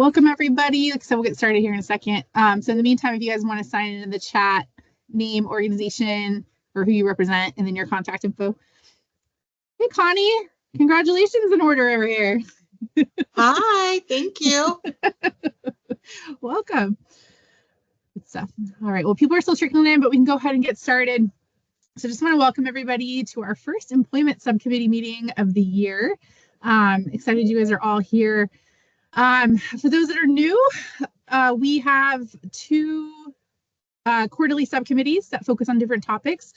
Welcome everybody. So we'll get started here in a second. So in the meantime, if you guys want to sign into the chat, name, organization, or who you represent, and then your contact info. Hey Connie, congratulations in order over here. Hi, thank you. Welcome. Good stuff. All right, well, people are still trickling in, but we can go ahead and get started. So just want to welcome everybody to our first employment subcommittee meeting of the year. Excited you guys are all here. For those that are new, we have two quarterly subcommittees that focus on different topics.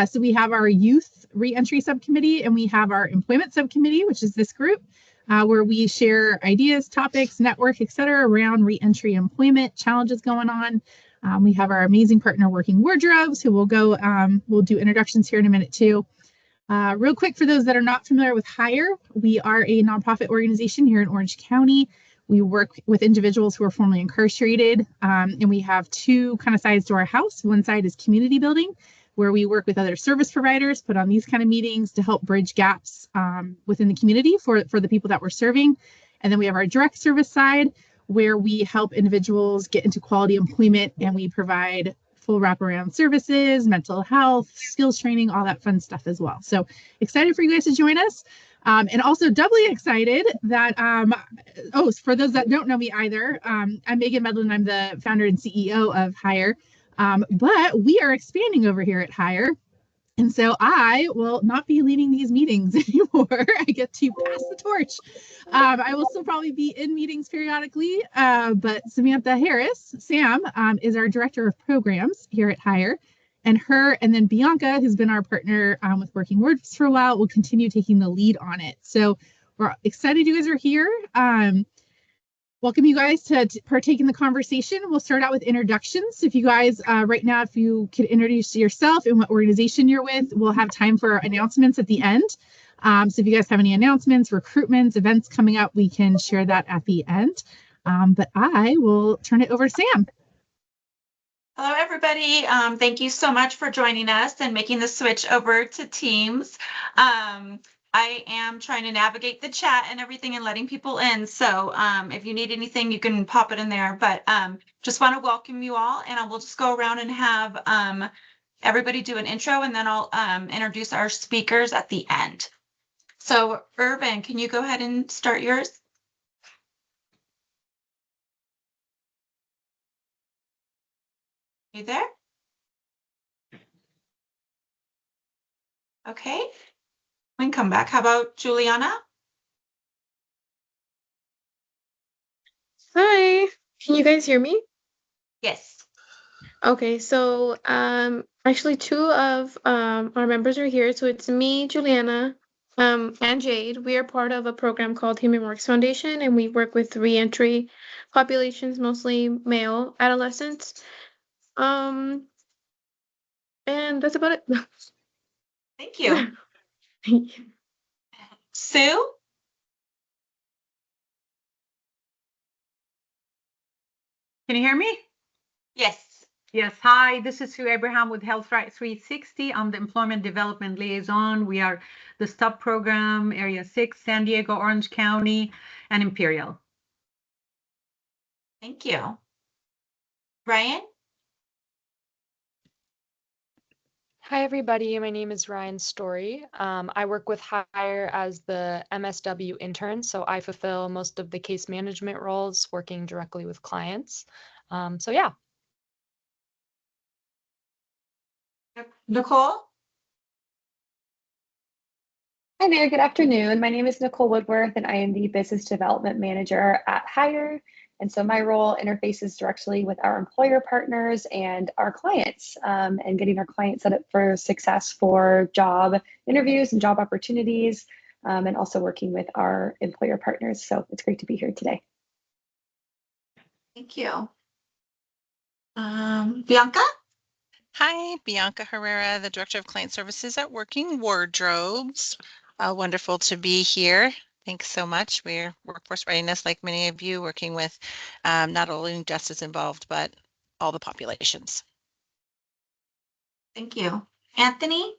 So we have our youth reentry subcommittee and we have our employment subcommittee, which is this group, where we share ideas, topics, network, etc. around reentry employment challenges going on. We have our amazing partner Working Wardrobes, who will go, we'll do introductions here in a minute too. Real quick, for those that are not familiar with H.I.R.E, we are a nonprofit organization here in Orange County. We work with individuals who are formerly incarcerated, and we have two kind of sides to our house. One side is community building, where we work with other service providers, put on these kind of meetings to help bridge gaps within the community for the people that we're serving. And then we have our direct service side, where we help individuals get into quality employment, and we provide full wraparound services, mental health, skills training, all that fun stuff as well. So excited for you guys to join us. And also doubly excited that, for those that don't know me either, I'm Megan Medlin. I'm the founder and CEO of H.I.R.E, but we are expanding over here at H.I.R.E. And so I will not be leading these meetings anymore. I get to pass the torch. I will still probably be in meetings periodically, but Samantha Harris, Sam, is our director of programs here at H.I.R.E. And then Bianca, who's been our partner with Working Words for a while, will continue taking the lead on it. So we're excited you guys are here. Welcome you guys to partake in the conversation. We'll start out with introductions. If you guys, right now, if you could introduce yourself and what organization you're with, we'll have time for announcements at the end. So if you guys have any announcements, recruitments, events coming up, we can share that at the end. But I will turn it over to Sam. Hello, everybody. Thank you so much for joining us and making the switch over to Teams. I am trying to navigate the chat and everything and letting people in. So if you need anything, you can pop it in there. But just want to welcome you all, and I will just go around and have everybody do an intro, and then I'll introduce our speakers at the end. So Irvin, can you go ahead and start yours? You there? Okay, we can come back. How about Juliana? Hi, can you guys hear me? Yes. Okay, so actually two of our members are here. So it's me, Juliana, and Jade. We are part of a program called Human Works Foundation, and we work with reentry populations, mostly male adolescents. And that's about it. Thank you. Sue? Can you hear me? Yes. Yes. Hi, this is Sue Abraham with Health Right 360. I'm the Employment Development Liaison. We are the STOP program, Area 6, San Diego, Orange County, and Imperial. Thank you. Ryan? Hi, everybody. My name is Ryan Story. I work with H.I.R.E as the MSW intern, so I fulfill most of the case management roles, working directly with clients. So yeah. Nicole? Hi there, good afternoon. My name is Nicole Woodworth, and I am the Business Development Manager at H.I.R.E. And so my role interfaces directly with our employer partners and our clients, and getting our clients set up for success for job interviews and job opportunities, and also working with our employer partners. So it's great to be here today. Thank you. Bianca? Hi, Bianca Herrera, the Director of Client Services at Working Wardrobes. Wonderful to be here. Thanks so much. We're workforce readiness, like many of you, working with not only justice involved, but all the populations. Thank you. Anthony?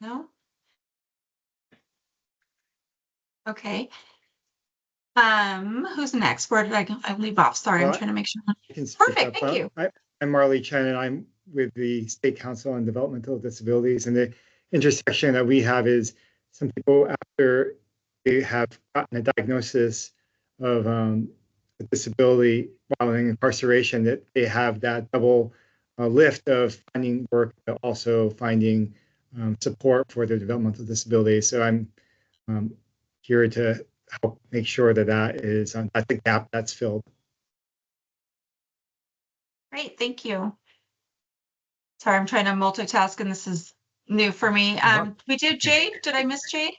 No? Okay. Who's next? Where did I leave off? Sorry, I'm trying to make sure. I can speak Perfect, up. thank you. I'm Marley Chen, and I'm with the State Council on Developmental Disabilities. And the intersection that we have is some people, after they have gotten a diagnosis of a disability while in incarceration, that they have that double lift of finding work, but also finding support for their developmental disabilities. So I'm here to help make sure that that is that's the gap that's filled. Great, thank you. Sorry, I'm trying to multitask and this is new for me. We did Jade. Did I miss Jade?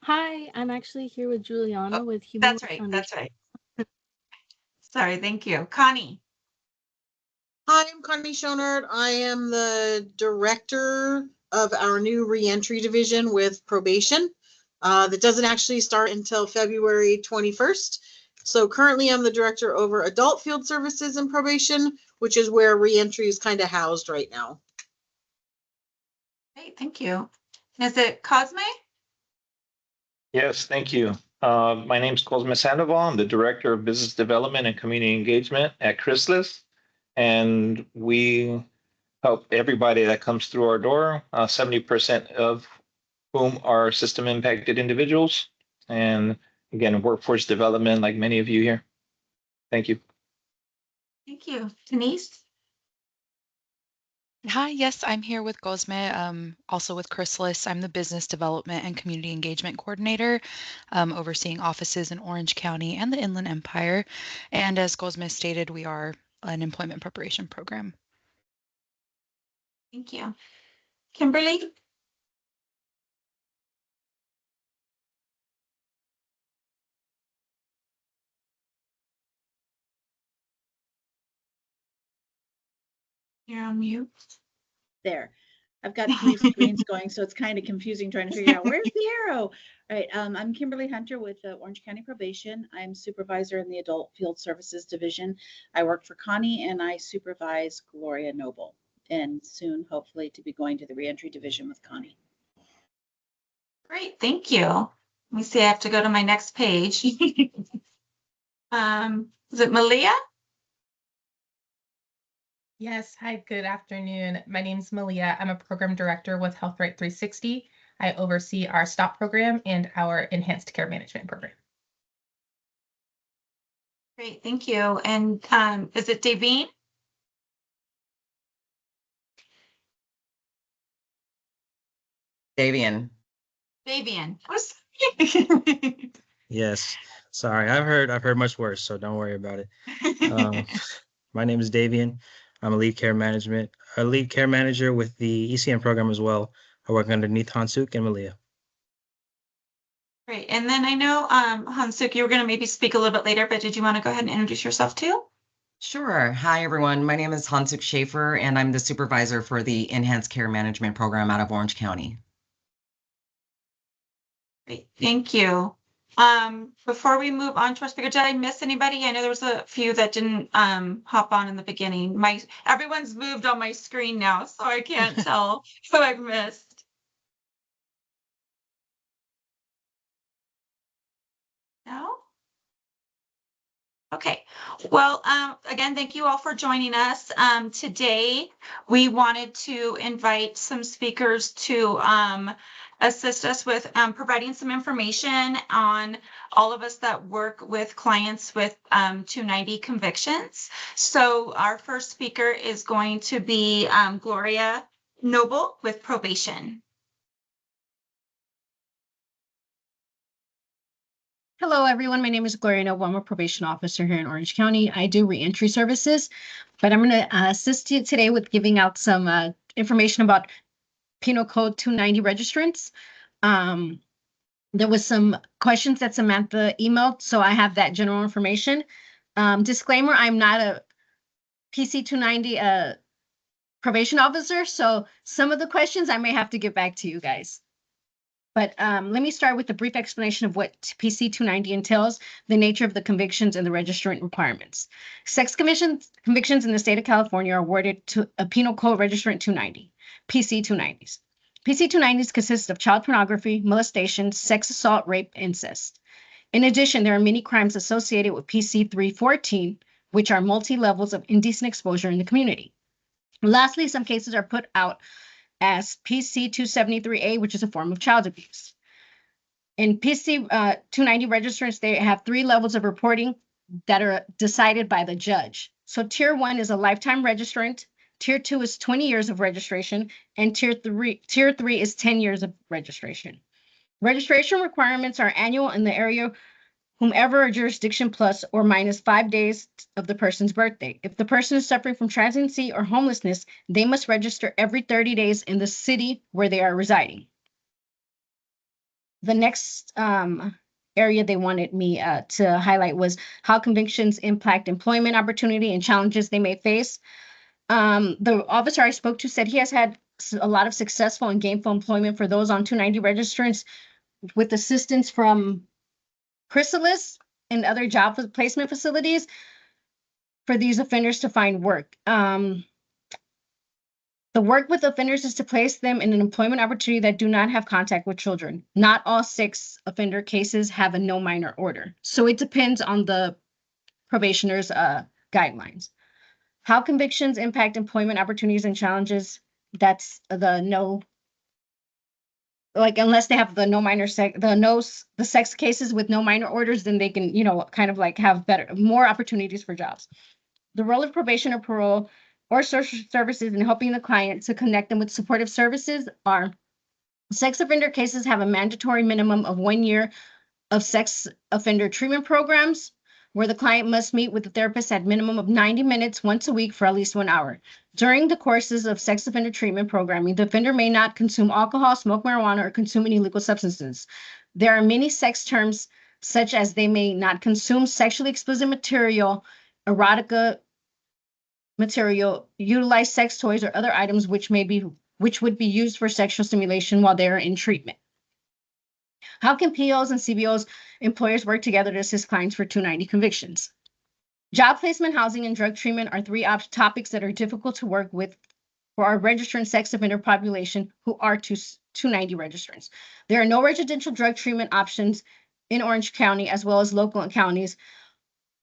Hi, I'm actually here with Juliana with Human That's Rights right, Foundation. that's right. Sorry, thank you. Connie. Hi, I'm Connie Schonert. I am the director of our new reentry division with probation. That doesn't actually start until February 21st. So currently I'm the director over adult field services and probation, which is where reentry is kind of housed right now. Great, thank you. Is it Cosme? Yes, thank you. My name is Cosme Sandoval. I'm the Director of Business Development and Community Engagement at Chrysalis. And we help everybody that comes through our door, 70% of whom are system impacted individuals. And again, workforce development, like many of you here. Thank you. Thank you. Denise? Hi, yes, I'm here with Cosme, also with Chrysalis. I'm the Business Development and Community Engagement Coordinator, overseeing offices in Orange County and the Inland Empire. And as Cosme stated, we are an employment preparation program. Thank you. Kimberly? You're on mute. There. I've got three screens going, so it's kind of confusing trying to figure out where's the arrow. All right, I'm Kimberly Hunter with Orange County Probation. I'm supervisor in the Adult Field Services Division. I work for Connie and I supervise Gloria Noble, and soon, hopefully, to be going to the Reentry Division with Connie. Great, thank you. Let me see, I have to go to my next page. Is it Malia? Yes, hi, good afternoon. My name is Malia. I'm a program director with H.I.R.E 360. I oversee our STOP program and our enhanced care management program. Great, thank you. And is it Davine? Davian. Davian. Yes, sorry. I've heard much worse, so don't worry about it. My name is Davian. I'm a lead care manager with the ECM program as well. I work underneath Hansuk and Malia. Great. And then I know, Hansuk, you were going to maybe speak a little bit later, but did you want to go ahead and introduce yourself too? Sure. Hi, everyone. My name is Hansuk Schaefer, and I'm the supervisor for the Enhanced Care Management Program out of Orange County. Great. Thank you. Before we move on to our speaker, did I miss anybody? I know there was a few that didn't hop on in the beginning. Everyone's moved on my screen now, so I can't tell who I've missed. No? Okay, well, again, thank you all for joining us. Today, we wanted to invite some speakers to assist us with providing some information on all of us that work with clients with 290 convictions. So our first speaker is going to be Gloria Noble with probation. Hello, everyone. My name is Gloria Noble. I'm a probation officer here in Orange County. I do reentry services, but I'm going to assist you today with giving out some information about Penal Code 290 registrants. There was some questions that Samantha emailed, so I have that general information. Disclaimer, I'm not a PC 290 probation officer, so some of the questions I may have to get back to you guys. But let me start with a brief explanation of what PC 290 entails, the nature of the convictions and the registrant requirements. Sex convictions in the state of California are awarded to a Penal Code Registrant 290, PC 290s. PC 290s consist of child pornography, molestation, sex assault, rape, incest. In addition, there are many crimes associated with PC 314, which are multi-levels of indecent exposure in the community. Lastly, some cases are put out as PC 273A, which is a form of child abuse. In PC 290 registrants, they have 3 levels of reporting that are decided by the judge. So tier 1 is a lifetime registrant, tier 2 is 20 years of registration, and tier 3 is 10 years of registration. Registration requirements are annual in the area whomever a jurisdiction plus or minus 5 days of the person's birthday. If the person is suffering from transiency or homelessness, they must register every 30 days in the city where they are residing. The next area they wanted me to highlight was how convictions impact employment opportunity and challenges they may face. The officer I spoke to said he has had a lot of successful and gainful employment for those on 290 registrants with assistance from Chrysalis and other job placement facilities for these offenders to find work. The work with offenders is to place them in an employment opportunity that do not have contact with children. Not all sex offender cases have a no minor order. So it depends on the probationer's guidelines. How convictions impact employment opportunities and challenges, that's the no, like unless they have the no minor sex, the sex cases with no minor orders, then they can, kind of like have more opportunities for jobs. The role of probation or parole or social services in helping the client to connect them with supportive services are sex offender cases have a mandatory minimum of 1 year of sex offender treatment programs where the client must meet with the therapist at minimum of 90 minutes once a week for at least 1 hour. During the courses of sex offender treatment programming, the offender may not consume alcohol, smoke marijuana, or consume any illegal substances. There are many sex terms such as they may not consume sexually explicit material, erotica material, utilize sex toys or other items which would be used for sexual stimulation while they are in treatment. How can POs and CBOs employers work together to assist clients for 290 convictions? Job placement, housing, and drug treatment are 3 topics that are difficult to work with for our registrant sex offender population who are 290 registrants. There are no residential drug treatment options in Orange County as well as local counties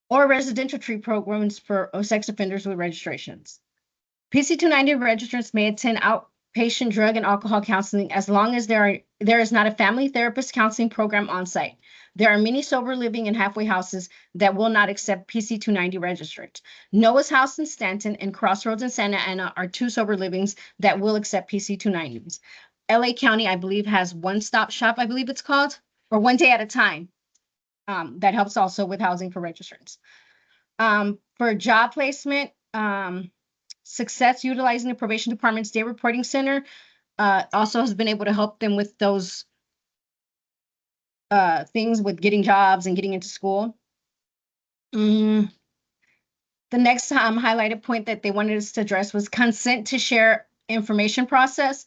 or residential treatment programs for sex offenders with registrations. PC 290 registrants may attend outpatient drug and alcohol counseling as long as there is not a family therapist counseling program on site. There are many sober living and halfway houses that will not accept PC 290 registrants. Noah's House in Stanton and Crossroads in Santa Ana are 2 sober livings that will accept PC 290s. LA County, I believe, has One Stop Shop, I believe it's called, or One Day at a Time. That helps also with housing for registrants. For job placement, Success utilizing the probation department's day reporting center also has been able to help them with those things with getting jobs and getting into school. The next highlighted point that they wanted us to address was consent to share information process.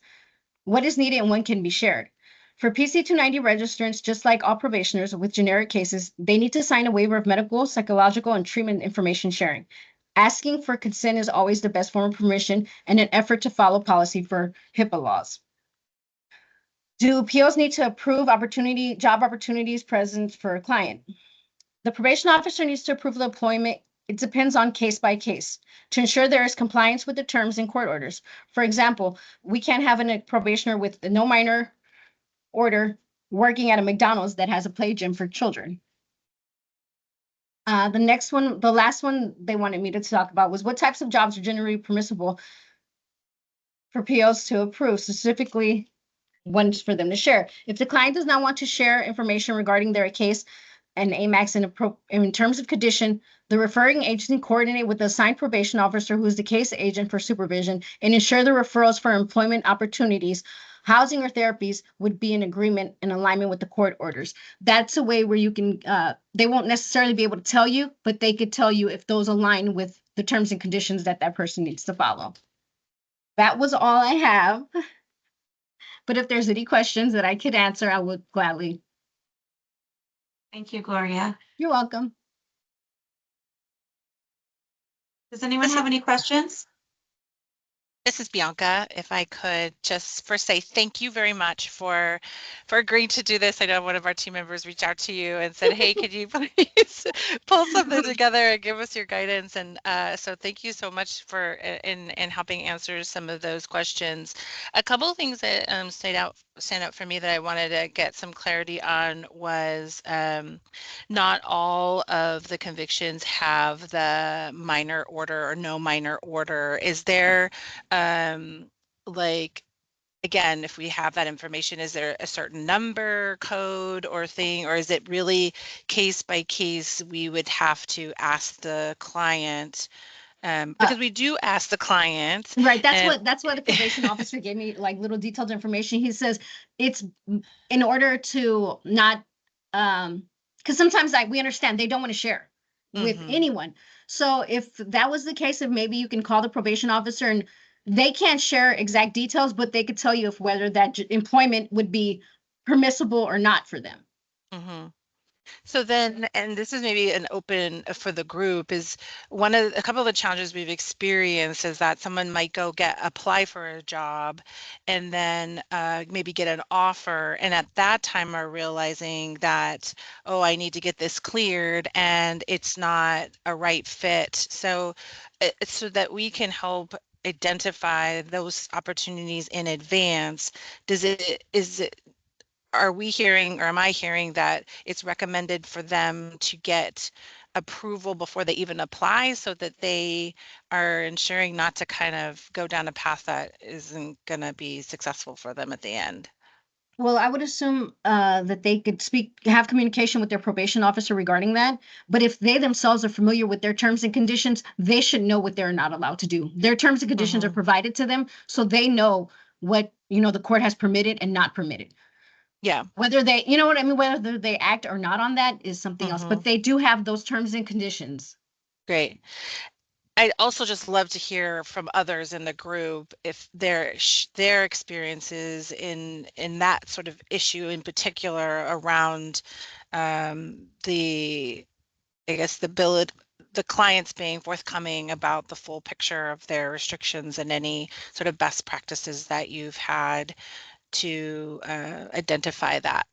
What is needed and when can be shared? For PC 290 registrants, just like all probationers with generic cases, they need to sign a waiver of medical, psychological, and treatment information sharing. Asking for consent is always the best form of permission and an effort to follow policy for HIPAA laws. Do POs need to approve job opportunities present for a client? The probation officer needs to approve the employment. It depends on case by case to ensure there is compliance with the terms and court orders. For example, we can't have a probationer with no minor order working at a McDonald's that has a play gym for children. The last one they wanted me to talk about was what types of jobs are generally permissible for POs to approve, specifically ones for them to share. If the client does not want to share information regarding their case and AMAX in terms of condition, the referring agency coordinate with the assigned probation officer who is the case agent for supervision and ensure the referrals for employment opportunities, housing or therapies would be in agreement and alignment with the court orders. That's a way where you can, they won't necessarily be able to tell you, but they could tell you if those align with the terms and conditions that person needs to follow. That was all I have. But if there's any questions that I could answer, I would gladly. Thank you, Gloria. You're welcome. Does anyone have any questions? This is Bianca. If I could just first say thank you very much for agreeing to do this. I know one of our team members reached out to you and said, hey, could you please pull something together and give us your guidance? And so thank you so much for in helping answer some of those questions. A couple of things that stand out for me that I wanted to get some clarity on was not all of the convictions have the minor order or no minor order. Is there like, again, if we have that information, is there a certain number, code, or thing, or is it really case by case? We would have to ask the client, because we do ask the client. Right. That's what the probation officer gave me, like little detailed information. He says it's in order to not, because sometimes we understand they don't want to share with anyone. So if that was the case, if maybe you can call the probation officer and they can't share exact details, but they could tell you if whether that employment would be permissible or not for them. So then, and this is maybe an open for the group, is a couple of the challenges we've experienced is that someone might apply for a job and then maybe get an offer. And at that time are realizing that, oh, I need to get this cleared and it's not a right fit. So that we can help identify those opportunities in advance. Are we hearing, or am I hearing that it's recommended for them to get approval before they even apply so that they are ensuring not to kind of go down a path that isn't going to be successful for them at the end? Well, I would assume that they could have communication with their probation officer regarding that. But if they themselves are familiar with their terms and conditions, they should know what they're not allowed to do. Their terms and conditions are provided to them, so they know what, the court has permitted and not permitted. Yeah. Whether they, you know what I mean, whether they act or not on that is something else, but they do have those terms and conditions. Great. I'd also just love to hear from others in the group if their experiences in that sort of issue in particular around the clients being forthcoming about the full picture of their restrictions and any sort of best practices that you've had to identify that.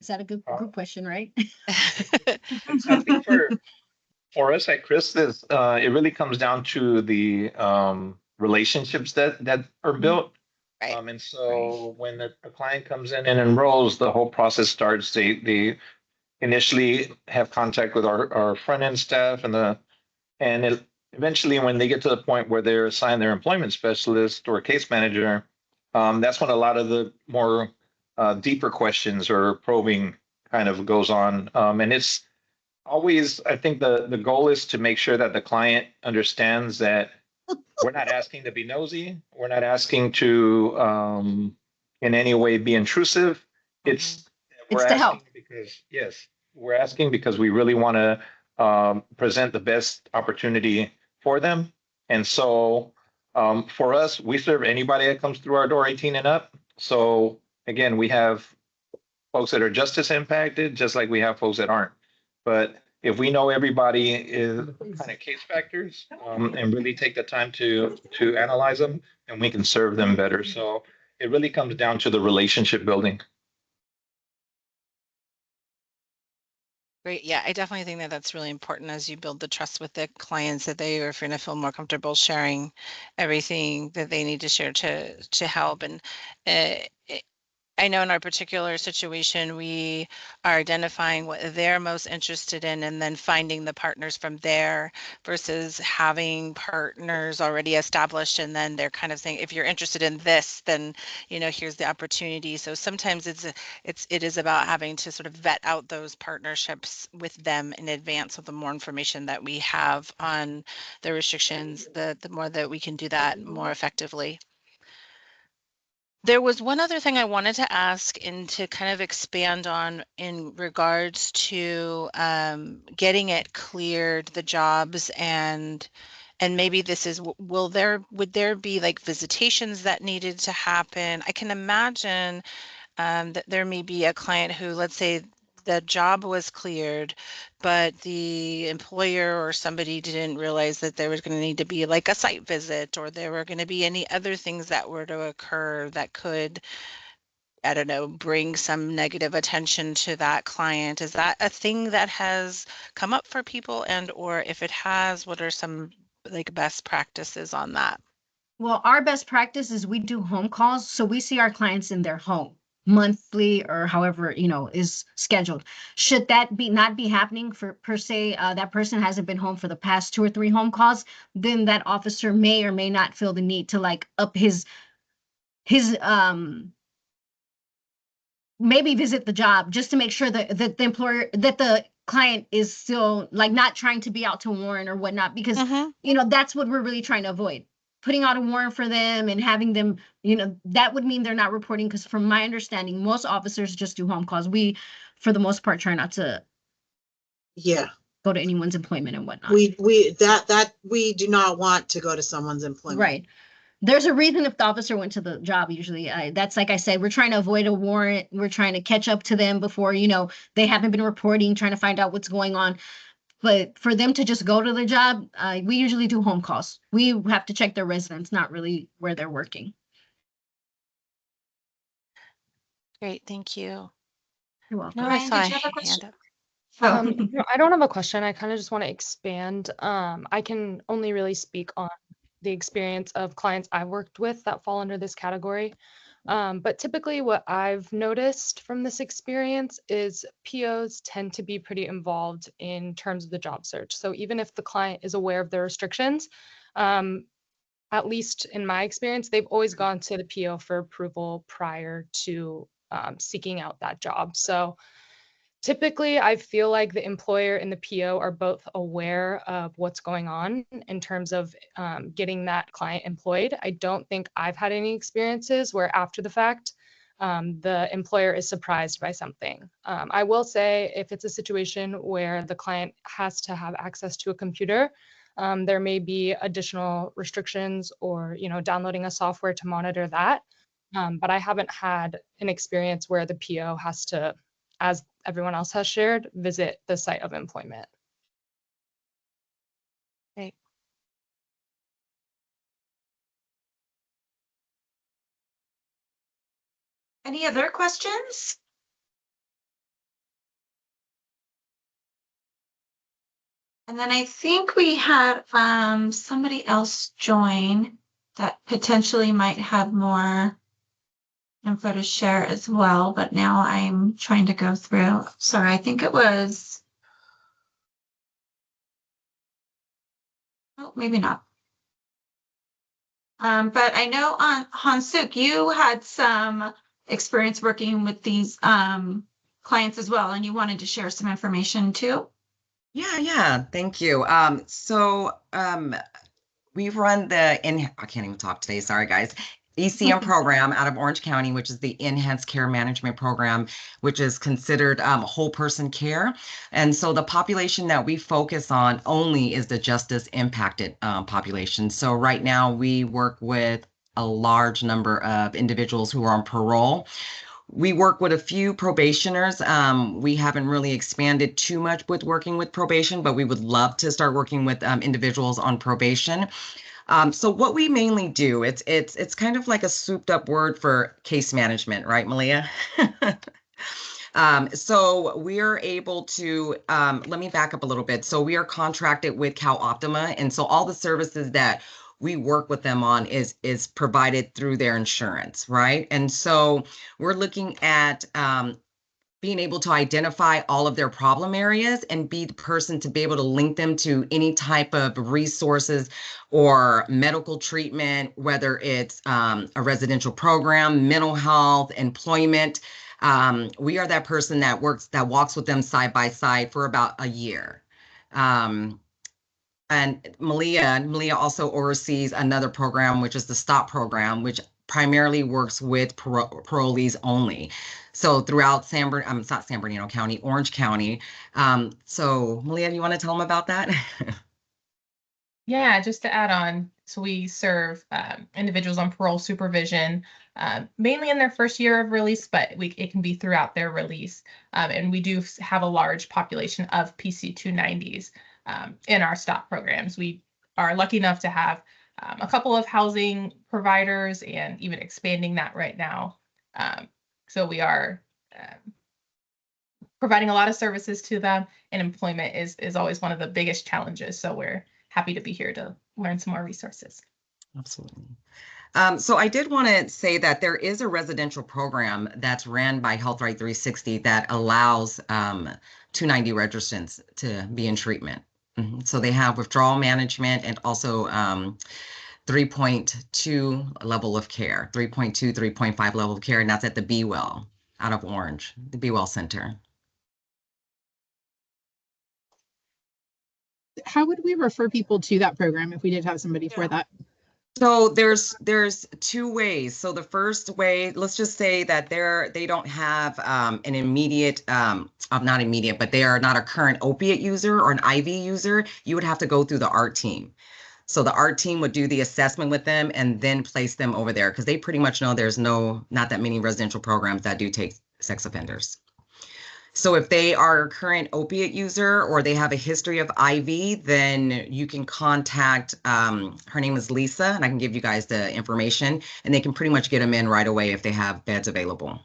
Is that a good question, right? I think for us at Chrysalis, it really comes down to the relationships that are built. Right. And so when a client comes in and enrolls, the whole process starts. They initially have contact with our front end staff eventually when they get to the point where they're assigned their employment specialist or case manager, that's when a lot of the more deeper questions or probing kind of goes on. And it's always, I think the goal is to make sure that the client understands that we're not asking to be nosy. We're not asking to in any way be intrusive. It's to help. We're asking because we really want to present the best opportunity for them. And so for us, we serve anybody that comes through our door 18 and up. So again, we have folks that are just as impacted, just like we have folks that aren't. But if we know everybody is kind of case factors and really take the time to analyze them, and we can serve them better. So it really comes down to the relationship building. Great. Yeah, I definitely think that that's really important as you build the trust with the clients that they are going to feel more comfortable sharing everything that they need to share to help. And I know in our particular situation, we are identifying what they're most interested in and then finding the partners from there versus having partners already established. And then they're kind of saying, if you're interested in this, then, here's the opportunity. So sometimes it is about having to sort of vet out those partnerships with them in advance. So the more information that we have on the restrictions, the more that we can do that more effectively. There was one other thing I wanted to ask and to kind of expand on in regards to getting it cleared, the jobs, and maybe this is, would there be like visitations that needed to happen? I can imagine that there may be a client who, let's say, the job was cleared, but the employer or somebody didn't realize that there was going to need to be like a site visit, or there were going to be any other things that were to occur that could, I don't know, bring some negative attention to that client. Is that a thing that has come up for people? And or if it has, what are some like best practices on that? Well, our best practice is we do home calls. So we see our clients in their home monthly or however, is scheduled. Should that be not be happening for per se, that person hasn't been home for the past 2 or 3 home calls, then that officer may or may not feel the need to like up his maybe visit the job just to make sure that the employer, that the client is still like not trying to be out to warrant or whatnot, because that's what we're really trying to avoid. Putting out a warrant for them and having them, that would mean they're not reporting, because from my understanding, most officers just do home calls. We, for the most part, try not to go to anyone's employment and whatnot. We do not want to go to someone's employment. Right. There's a reason if the officer went to the job, usually. That's like I said, we're trying to avoid a warrant. We're trying to catch up to them before, they haven't been reporting, trying to find out what's going on. But for them to just go to the job, we usually do home calls. We have to check their residence, not really where they're working. Great, thank you. You're welcome. No, I saw a hand up. I don't have a question. I kind of just want to expand. I can only really speak on the experience of clients I've worked with that fall under this category. But typically what I've noticed from this experience is POs tend to be pretty involved in terms of the job search. So even if the client is aware of their restrictions, at least in my experience, they've always gone to the PO for approval prior to seeking out that job. So typically, I feel like the employer and the PO are both aware of what's going on in terms of getting that client employed. I don't think I've had any experiences where after the fact, the employer is surprised by something. I will say if it's a situation where the client has to have access to a computer, there may be additional restrictions or, downloading a software to monitor that. But I haven't had an experience where the PO has to, as everyone else has shared, visit the site of employment. Great. Any other questions? And then I think we had somebody else join that potentially might have more info to share as well, but now I'm trying to go through. Sorry, I think it was, oh, maybe not. But I know on Hansuk, you had some experience working with these clients as well, and you wanted to share some information too. Yeah, thank you. We've run I can't even talk today, sorry guys. ECM program out of Orange County, which is the Enhanced Care Management Program, which is considered whole person care. And so the population that we focus on only is the justice impacted population. So right now we work with a large number of individuals who are on parole. We work with a few probationers. We haven't really expanded too much with working with probation, but we would love to start working with individuals on probation. So what we mainly do, it's kind of like a souped up word for case management, right, Malia? So we are able to, let me back up a little bit. So we are contracted with CalOptima, and so all the services that we work with them on is provided through their insurance, right? And so we're looking at being able to identify all of their problem areas and be the person to be able to link them to any type of resources or medical treatment, whether it's a residential program, mental health, employment. We are that person that walks with them side by side for about a year. And Malia also oversees another program, which is the STOP program, which primarily works with parolees only. So throughout it's not San Bernardino County, Orange County. So Malia, you want to tell them about that? Yeah, just to add on, so we serve individuals on parole supervision, mainly in their first year of release, but it can be throughout their release. And we do have a large population of PC 290s in our STOP programs. We are lucky enough to have a couple of housing providers and even expanding that right now. So we are providing a lot of services to them, and employment is always one of the biggest challenges. So we're happy to be here to learn some more resources. Absolutely. So I did want to say that there is a residential program that's ran by H.I.R.E 360 that allows 290 registrants to be in treatment. So they have withdrawal management and also 3.2 level of care, 3.2, 3.5 level of care, and that's at the Be Well out of Orange, the Be Well Center. How would we refer people to that program if we did have somebody for that? So there's two ways. So the first way, let's just say that they don't have an immediate, not immediate, but they are not a current opiate user or an IV user. You would have to go through the ART team. So the ART team would do the assessment with them and then place them over there because they pretty much know there's not that many residential programs that do take sex offenders. So if they are a current opiate user or they have a history of IV, then you can contact, her name is Lisa, and I can give you guys the information, and they can pretty much get them in right away if they have beds available.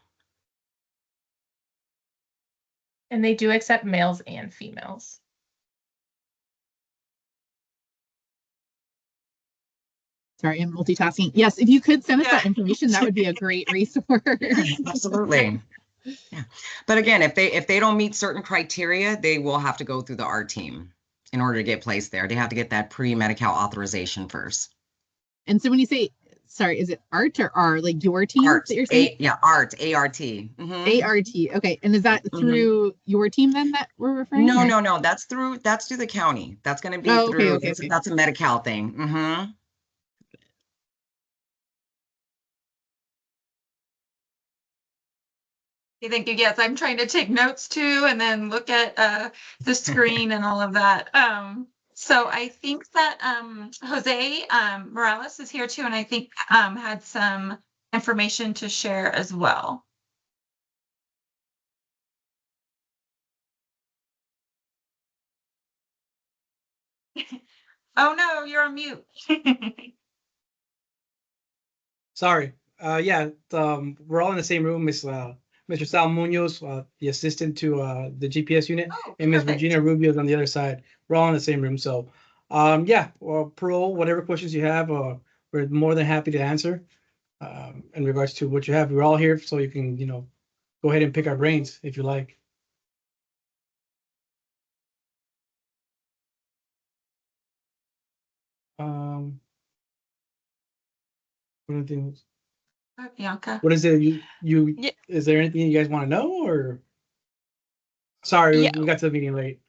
And they do accept males and females. Sorry, I'm multitasking. Yes, if you could send us that information, that would be a great resource. Absolutely. Yeah. But again, if they don't meet certain criteria, they will have to go through the ART team in order to get placed there. They have to get that pre-Medi-Cal authorization first. And so when you say, sorry, is it ART or R, like your team ART, that you're saying? yeah, ART, A-R-T. A-R-T. Okay. And is that through your team then that we're referring to? No. That's through the county. That's going to be through, that's a Medi-Cal thing. Thank you. Yes, I'm trying to take notes too, and then look at the screen and all of that. So I think that Jose Morales is here too, and I think had some information to share as well. Oh no, you're on mute. Sorry. Yeah, we're all in the same room. Mr. Sal Munoz, the assistant to the GPS unit, and Ms. Regina Rubio is on the other side. We're all in the same room. So, yeah, parole, whatever questions you have, we're more than happy to answer in regards to what you have. We're all here so you can, go ahead and pick our brains if you like. Bianca. What is it? Is there anything you guys want to know, or? Sorry, we got to the meeting late.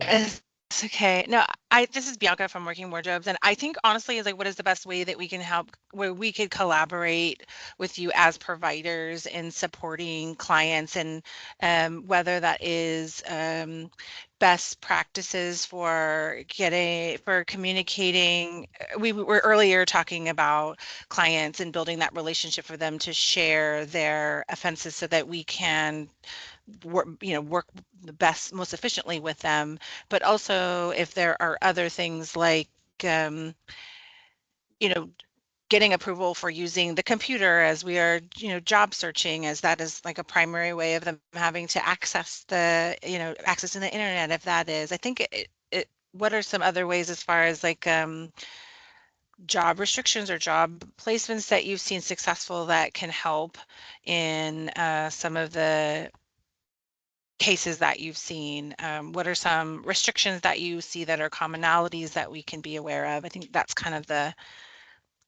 It's okay. No, this is Bianca from Working Wardrobes, and I think honestly is like, what is the best way that we can help, where we could collaborate with you as providers in supporting clients, and whether that is best practices for communicating. We were earlier talking about clients and building that relationship for them to share their offenses so that we can work the best, most efficiently with them. But also if there are other things like getting approval for using the computer as we are job searching, as that is like a primary way of them having to access accessing the internet. If that is, I think what are some other ways as far as like job restrictions or job placements that you've seen successful that can help in some of the cases that you've seen? What are some restrictions that you see that are commonalities that we can be aware of? I think that's kind of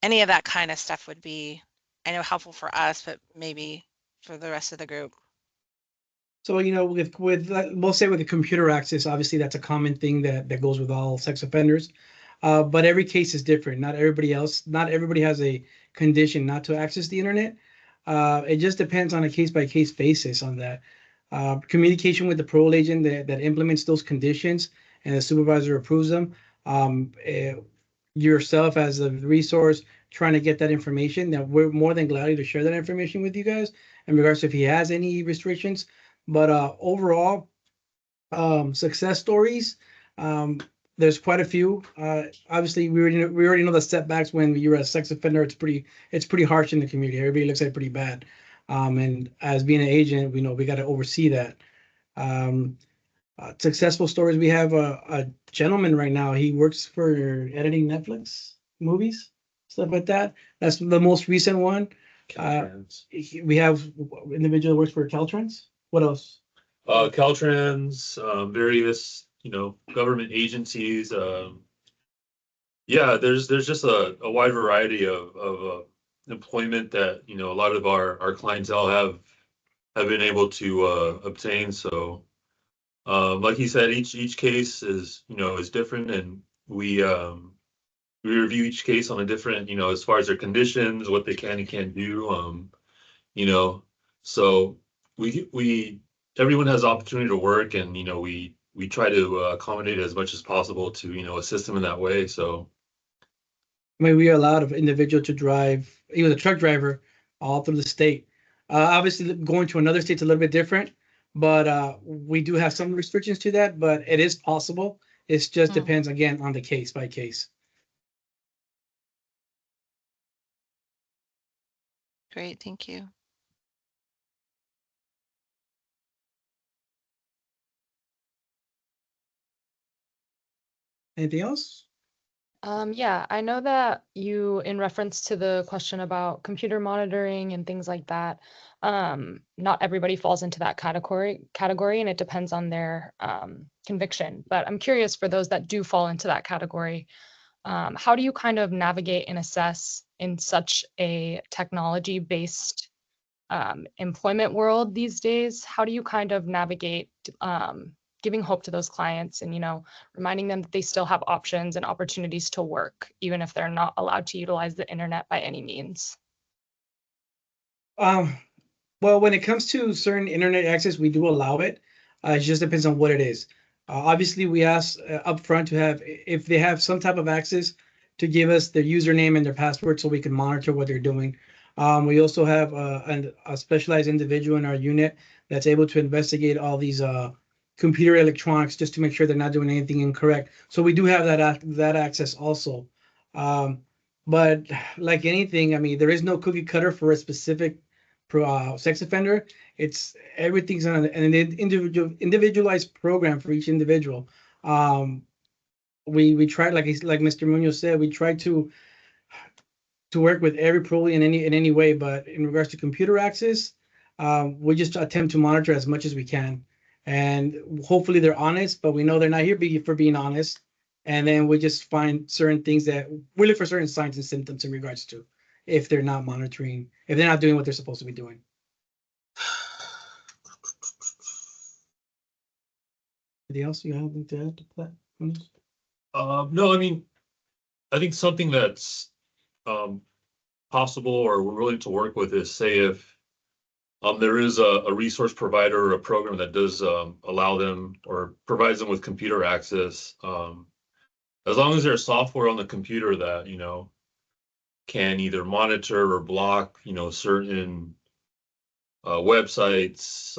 any of that kind of stuff would be, I know, helpful for us, but maybe for the rest of the group. So, we'll say with the computer access, obviously that's a common thing that goes with all sex offenders. But every case is different. Not everybody has a condition not to access the internet. It just depends on a case-by-case basis on that. Communication with the parole agent that implements those conditions and the supervisor approves them. Yourself as a resource trying to get that information, that we're more than glad to share that information with you guys in regards to if he has any restrictions. But overall, success stories, there's quite a few. Obviously, we already know the setbacks when you're a sex offender. It's pretty harsh in the community. Everybody looks at it pretty bad. And as being an agent, we know we got to oversee that. Successful stories. We have a gentleman right now. He works for editing Netflix movies, stuff like that. That's the most recent one. We have individual that works for Caltrans. What else? Caltrans, various, government agencies. Yeah, there's just a wide variety of employment that, a lot of our clientele have been able to obtain. So, like he said, each case is different, and we review each case on a different, as far as their conditions, what they can and can't do. So everyone has opportunity to work, and we try to accommodate as much as possible to assist them in that way. So I mean, we allowed an individual to drive. He was a truck driver all through the state. Obviously, going to another state's a little bit different, but we do have some restrictions to that. But it is possible. It just depends again on the case by case. Great, thank you. Anything else? Yeah, I know that you, in reference to the question about computer monitoring and things like that, not everybody falls into that category, and it depends on their conviction. But I'm curious, for those that do fall into that category, how do you kind of navigate and assess in such a technology-based employment world these days? How do you kind of navigate giving hope to those clients and, reminding them that they still have options and opportunities to work, even if they're not allowed to utilize the internet by any means? Well, when it comes to certain internet access, we do allow it. It just depends on what it is. Obviously, we ask upfront to have, if they have some type of access, to give us their username and their password so we can monitor what they're doing. We also have a specialized individual in our unit that's able to investigate all these computer electronics just to make sure they're not doing anything incorrect. So we do have that access also. But like anything, I mean, there is no cookie cutter for a specific sex offender. Everything's on an individualized program for each individual. We try, like Mr. Munoz said, we try to work with every parolee in any way. But in regards to computer access, we just attempt to monitor as much as we can, and hopefully they're honest. But we know they're not here for being honest. And then we just find certain things that we look for certain signs and symptoms in regards to if they're not monitoring, if they're not doing what they're supposed to be doing. Anything else you have to add to that? no, I mean, I think something that's possible or we're willing to work with is, say, if there is a resource provider or a program that does allow them or provides them with computer access, as long as there's software on the computer that can either monitor or block certain websites,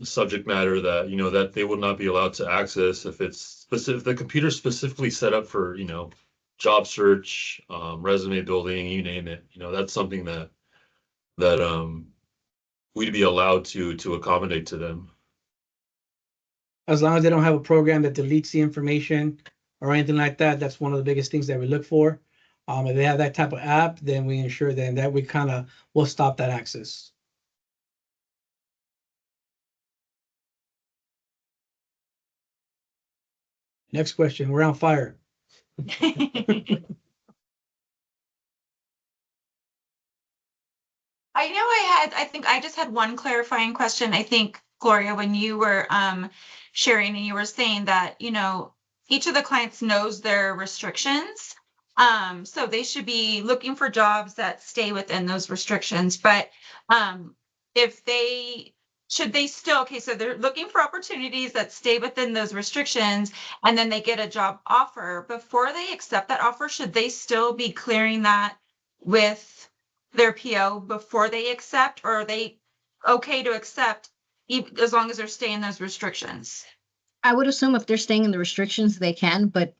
subject matter that that they will not be allowed to access, if it's specific, the computer specifically set up for job search, resume building, you name it, that's something that we'd be allowed to accommodate to them. As long as they don't have a program that deletes the information or anything like that, that's one of the biggest things that we look for. If they have that type of app, then we ensure then that we kind of will stop that access. Next question. We're on fire. I think I just had one clarifying question. I think, Gloria, when you were sharing and you were saying that, each of the clients knows their restrictions. So they should be looking for jobs that stay within those restrictions. But if they should they still, okay, so they're looking for opportunities that stay within those restrictions, and then they get a job offer. Before they accept that offer, should they still be clearing that with their PO before they accept, or are they okay to accept as long as they're staying in those restrictions? I would assume if they're staying in the restrictions, they can, but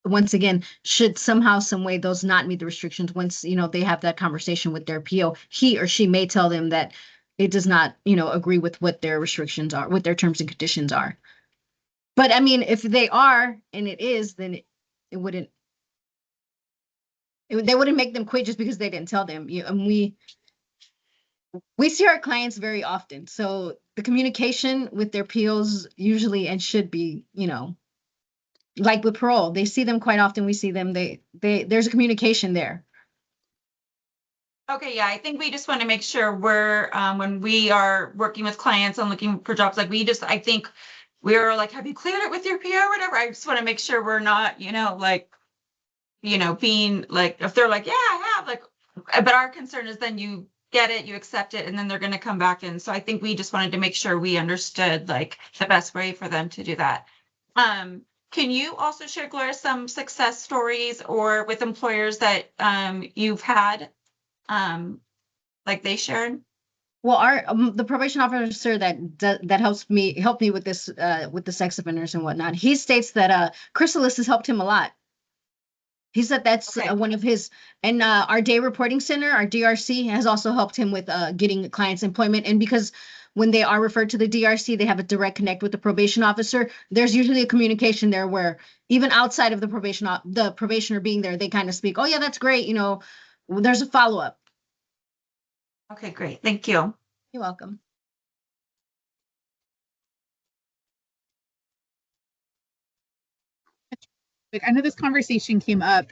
once again, should somehow, some way those not meet the restrictions, once, they have that conversation with their PO, he or she may tell them that it does not, agree with what their restrictions are, what their terms and conditions are. But I mean, if they are, and it is, then it wouldn't, they wouldn't make them quit just because they didn't tell them. And we see our clients very often. So the communication with their POs usually and should be, like with parole, they see them quite often. We see them, there's a communication there. Okay, yeah, I think we just want to make sure we're, when we are working with clients and looking for jobs, like I think we're like, have you cleared it with your PO or whatever? I just want to make sure we're not, being like, if they're like, yeah, I have, like, but our concern is then you get it, you accept it, and then they're going to come back in. So I think we just wanted to make sure we understood like the best way for them to do that. Can you also share, Gloria, some success stories or with employers that you've had? Like they shared? Well, the probation officer that helped me with this with the sex offenders and whatnot, he states that Chrysalis has helped him a lot. He said that's one of his, and our day reporting center, our DRC, has also helped him with getting clients employment. And because when they are referred to the DRC, they have a direct connect with the probation officer. There's usually a communication there where even outside of the probationer being there, they kind of speak, oh yeah, that's great. There's a follow-up. Okay, great. Thank you. You're welcome. I know this conversation came up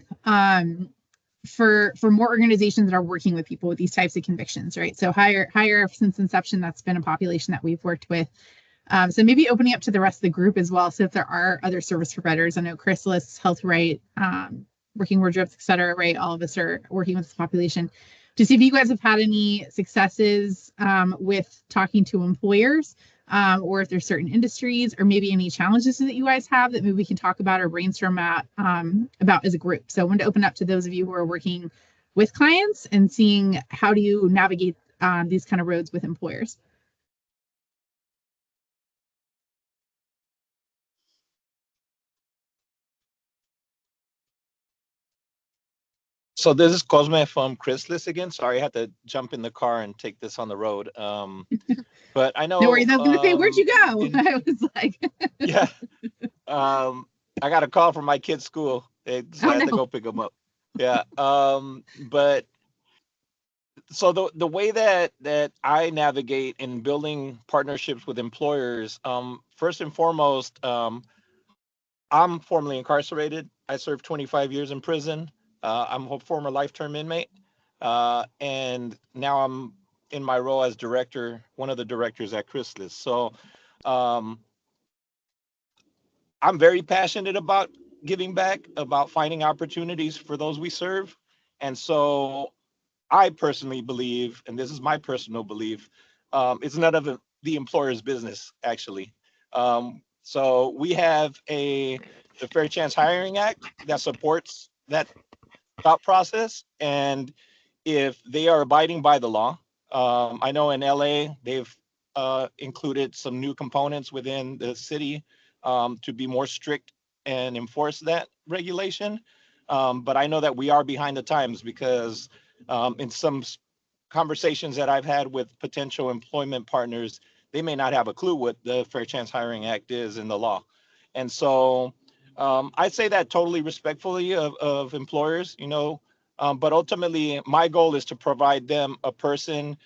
for more organizations that are working with people with these types of convictions, right? So H.I.R.E, since inception, that's been a population that we've worked with. So maybe opening up to the rest of the group as well. So if there are other service providers, I know Chrysalis, Health.Right, Working Wardrobes, et cetera, right? All of us are working with this population. To see if you guys have had any successes with talking to employers, or if there's certain industries or maybe any challenges that you guys have that maybe we can talk about or brainstorm about as a group. So I wanted to open up to those of you who are working with clients and seeing how do you navigate these kind of roads with employers. So this is Cosme from Chrysalis again. Sorry, I had to jump in the car and take this on the road. But I know. No worries. I was going to say, where'd you go? I was like, yeah. I got a call from my kid's school, so I had to go pick them up. Yeah. But so the way that I navigate in building partnerships with employers, first and foremost, I'm formerly incarcerated. I served 25 years in prison. I'm a former life-term inmate. And now I'm in my role as director, one of the directors at Chrysalis. So I'm very passionate about giving back, about finding opportunities for those we serve. And so I personally believe, and this is my personal belief, it's none of the employer's business, actually. So we have the Fair Chance Hiring Act that supports that thought process. And if they are abiding by the law, I know in LA, they've included some new components within the city to be more strict and enforce that regulation. But I know that we are behind the times because in some conversations that I've had with potential employment partners, they may not have a clue what the Fair Chance Hiring Act is in the law. And so I say that totally respectfully of employers, but ultimately my goal is to provide them a person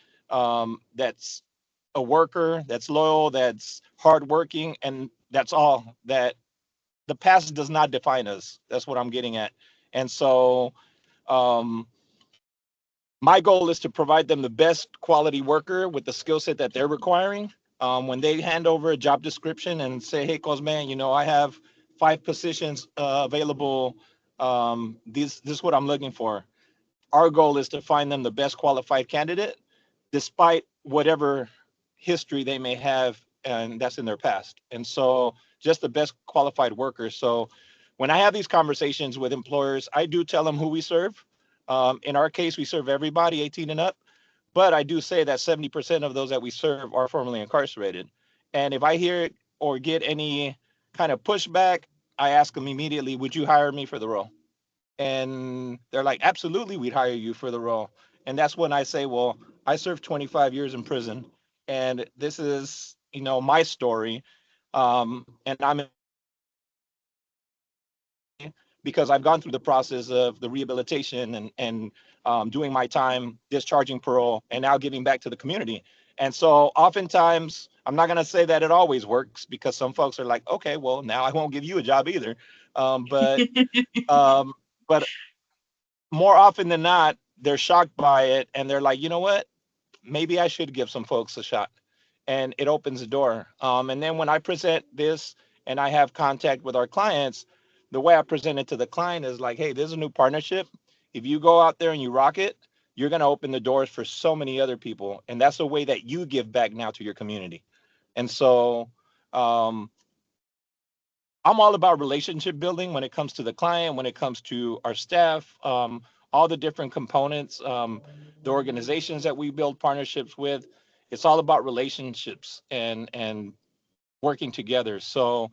that's a worker, that's loyal, that's hardworking, and that's all. That the past does not define us. That's what I'm getting at. And so my goal is to provide them the best quality worker with the skill set that they're requiring. When they hand over a job description and say, hey, Cosme, I have 5 positions available. This is what I'm looking for. Our goal is to find them the best qualified candidate, despite whatever history they may have, and that's in their past. And so just the best qualified workers. So when I have these conversations with employers, I do tell them who we serve. In our case, we serve everybody 18 and up, but I do say that 70% of those that we serve are formerly incarcerated. And if I hear or get any kind of pushback, I ask them immediately, would you hire me for the role? And they're like, absolutely, we'd hire you for the role. And that's when I say, well, I served 25 years in prison, and this is, my story. And I'm because I've gone through the process of the rehabilitation and doing my time, discharging parole, and now giving back to the community. And so oftentimes, I'm not going to say that it always works, because some folks are like, okay, well, now I won't give you a job either. But more often than not, they're shocked by it, and they're like, you know what? Maybe I should give some folks a shot. And it opens the door. And then when I present this and I have contact with our clients, the way I present it to the client is like, hey, this is a new partnership. If you go out there and you rock it, you're going to open the doors for so many other people. And that's a way that you give back now to your community. And so I'm all about relationship building when it comes to the client, when it comes to our staff, all the different components, the organizations that we build partnerships with. It's all about relationships and working together. So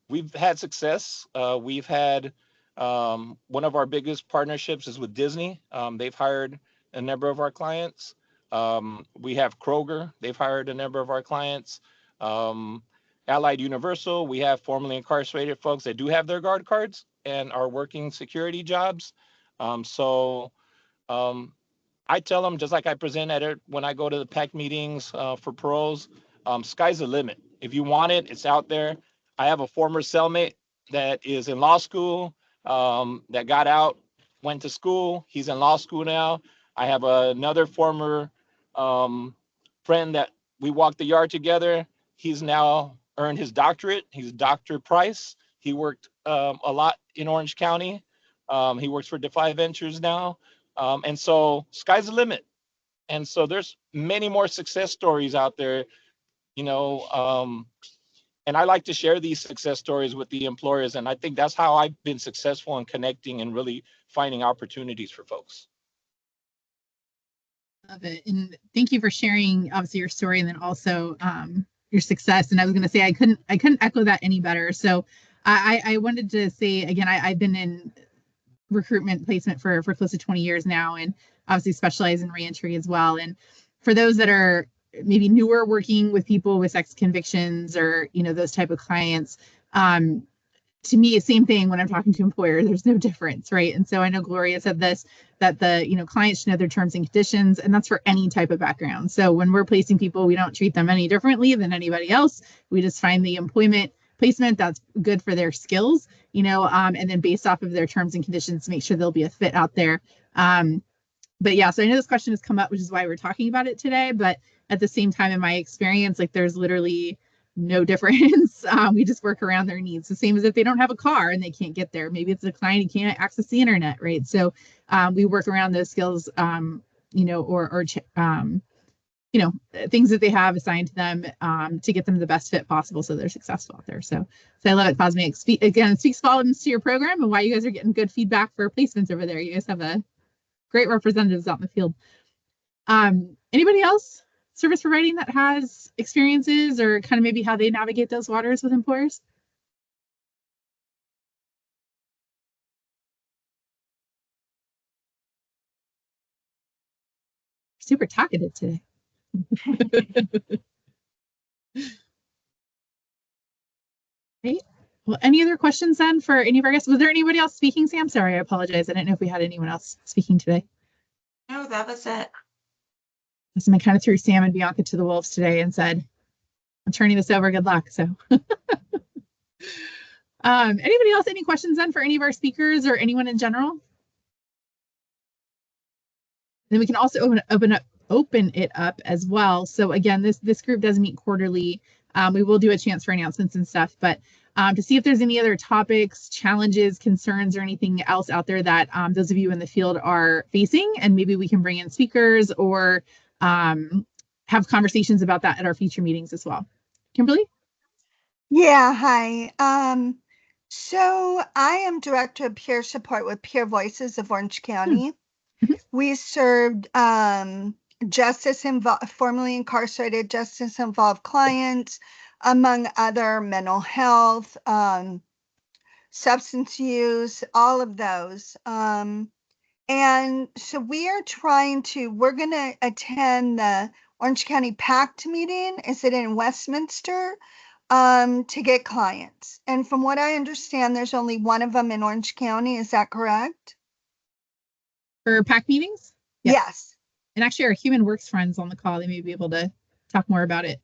we've had success. We've had one of our biggest partnerships is with Disney. They've hired a number of our clients. We have Kroger. They've hired a number of our clients. Allied Universal, we have formerly incarcerated folks that do have their guard cards and are working security jobs. I tell them, just like I present at it when I go to the PAC meetings for paroles, sky's the limit. If you want it, it's out there. I have a former cellmate that is in law school, that got out, went to school. He's in law school now. I have another former friend that we walked the yard together. He's now earned his doctorate. He's Dr. Price. He worked a lot in Orange County. He works for Defy Ventures now. And so sky's the limit. And so there's many more success stories out there, and I like to share these success stories with the employers. And I think that's how I've been successful in connecting and really finding opportunities for folks. Love it. And thank you for sharing, obviously, your story and then also your success. And I was going to say, I couldn't echo that any better. So I wanted to say, again, I've been in recruitment placement for close to 20 years now, and obviously specialize in reentry as well. And for those that are maybe newer working with people with sex convictions or, those type of clients, to me, same thing when I'm talking to employers, there's no difference, right? And so I know Gloria said this, that the, clients should know their terms and conditions, and that's for any type of background. So when we're placing people, we don't treat them any differently than anybody else. We just find the employment placement that's good for their skills, and then based off of their terms and conditions, make sure they'll be a fit out there. But yeah, so I know this question has come up, which is why we're talking about it today. But at the same time, in my experience, like there's literally no difference. We just work around their needs. The same as if they don't have a car and they can't get there. Maybe it's a client who can't access the internet, right? So we work around those skills, things that they have assigned to them to get them the best fit possible so they're successful out there. So I love it, Cosmic. It speaks volumes to your program and why you guys are getting good feedback for placements over there. You guys have a great representatives out in the field. Anybody else service providing that has experiences or kind of maybe how they navigate those waters with employers? Super talkative today. Great. Well, any other questions then for any of our guests? Was there anybody else speaking, Sam? Sorry, I apologize. I didn't know if we had anyone else speaking today. No, that was it. So I kind of threw Sam and Bianca to the wolves today and said, I'm turning this over. Good luck. So anybody else, any questions then for any of our speakers or anyone in general? Then we can also open it up as well. So again, this group does meet quarterly. We will do a chance for announcements and stuff, but to see if there's any other topics, challenges, concerns, or anything else out there that those of you in the field are facing, and maybe we can bring in speakers or have conversations about that at our future meetings as well. Kimberly? Yeah, hi. So I am Director of Peer Support with Peer Voices of Orange County. We served formerly incarcerated justice involved clients, among other mental health, substance use, all of those. And so we're going to attend the Orange County PACT meeting. Is it in Westminster? To get clients. And from what I understand, there's only one of them in Orange County. Is that correct? For PAC meetings? Yes. And actually our Human Works friends on the call, they may be able to talk more about it.